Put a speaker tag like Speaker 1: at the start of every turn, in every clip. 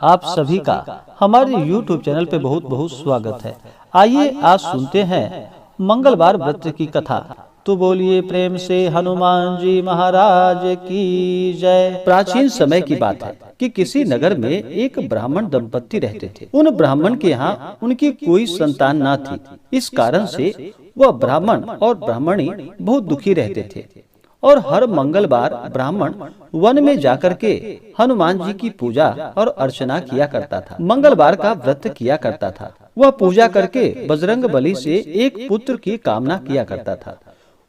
Speaker 1: आप सभी का हमारे YouTube चैनल पे बहुत बहुत स्वागत है। आइए आज सुनते हैं मंगलवार व्रत की कथा। तो बोलिए प्रेम से हनुमान जी महाराज की जय। प्राचीन समय की बात है कि किसी नगर में एक ब्राह्मण दंपत्ति रहते थे। उन ब्राह्मण के यहाँ उनकी कोई संतान न थी। इस कारण से वह ब्राह्मण और ब्राह्मणी बहुत दुखी रहते थे और हर मंगलवार ब्राह्मण वन में जाकर के हनुमान जी की पूजा और अर्चना किया करता था। मंगलवार का व्रत किया करता था। वह पूजा करके बजरंग बली से एक पुत्र की कामना किया करता था।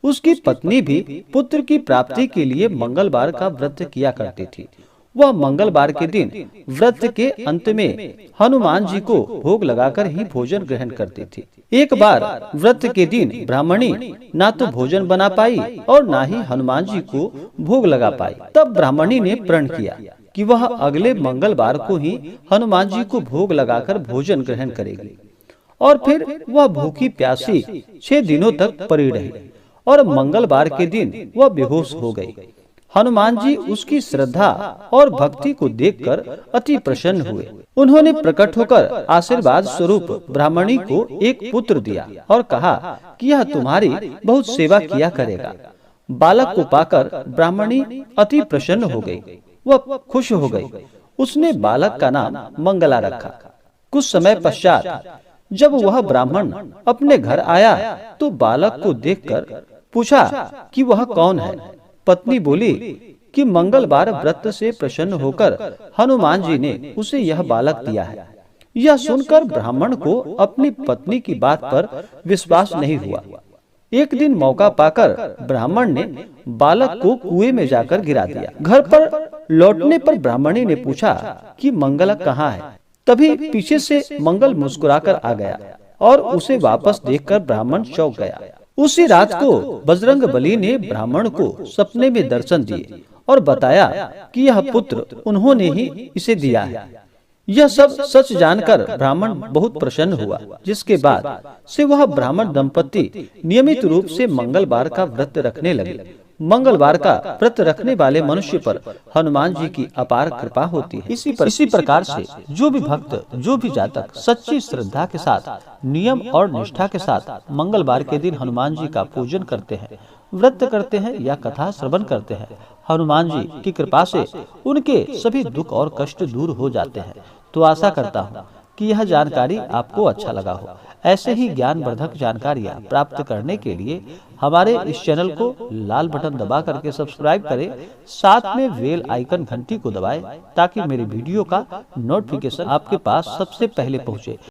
Speaker 1: उसकी पत्नी भी पुत्र की प्राप्ति के लिए मंगलवार का व्रत किया करती थी। वह मंगलवार के दिन व्रत के अंत में हनुमान जी को भोग लगाकर ही भोजन ग्रहण करती थी। एक बार व्रत के दिन ब्राह्मणी ना तो भोजन बना पाई और ना ही हनुमान जी को भोग लगा पाई। तब ब्राह्मणी ने प्रण किया कि वह अगले मंगलवार को ही हनुमान जी को भोग लगाकर भोजन ग्रहण करेगी और फिर वह भूखी प्यासी 6 दिनों तक पड़ी रही और मंगलवार के दिन वह बेहोश हो गई। हनुमान जी उसकी श्रद्धा और भक्ति को देखकर अति प्रसन्न हुए। उन्होंने प्रकट होकर आशीर्वाद स्वरूप ब्राह्मणी को एक पुत्र दिया और कहा कि यह तुम्हारी बहुत सेवा किया करेगा। बालक को पाकर ब्राह्मणी अति प्रसन्न हो गई। वह खुश हो गई। उसने बालक का नाम मंगला रखा। कुछ समय पश्चात जब वह ब्राह्मण अपने घर आया तो बालक को देखकर पूछा कि वह कौन है। पत्नी बोली कि मंगलवार व्रत से प्रसन्न होकर हनुमान जी ने उसे यह बालक दिया है। यह सुनकर ब्राह्मण को अपनी पत्नी की बात पर विश्वास नहीं हुआ। एक दिन मौका पाकर ब्राह्मण ने बालक को कुएं में जाकर गिरा दिया। घर पर लौटने पर ब्राह्मणी ने पूछा कि मंगला कहाँ है। तभी पीछे से मंगल मुस्कुराकर आ गया और उसे वापस देखकर ब्राह्मण चौंक गया। उसी रात को बजरंग बली ने ब्राह्मण को सपने में दर्शन दिए और बताया कि यह पुत्र उन्होंने ही इसे दिया है। यह सब सच जानकर ब्राह्मण बहुत प्रसन्न हुआ, जिसके बाद से वह ब्राह्मण दंपत्ति नियमित रूप से मंगलवार का व्रत रखने लगे। मंगलवार का व्रत रखने वाले मनुष्य पर हनुमान जी की अपार कृपा होती है। इसी प्रकार से जो भी भक्त, जो भी जातक सच्ची श्रद्धा के साथ, नियम और निष्ठा के साथ मंगलवार के दिन हनुमान जी का पूजन करते हैं, व्रत करते हैं या कथा श्रवण करते हैं, हनुमान जी की कृपा से उनके सभी दुख और कष्ट दूर हो जाते हैं। तो आशा करता हूँ कि यह जानकारी आपको अच्छा लगा हो। ऐसे ही ज्ञानवर्धक जानकारियाँ प्राप्त करने के लिए हमारे इस चैनल को लाल बटन दबा करके सब्सक्राइब करें, साथ में बेल आइकन घंटी को दबाएं ताकि मेरी वीडियो का नोटिफिकेशन आपके पास सबसे पहले पहुँचे।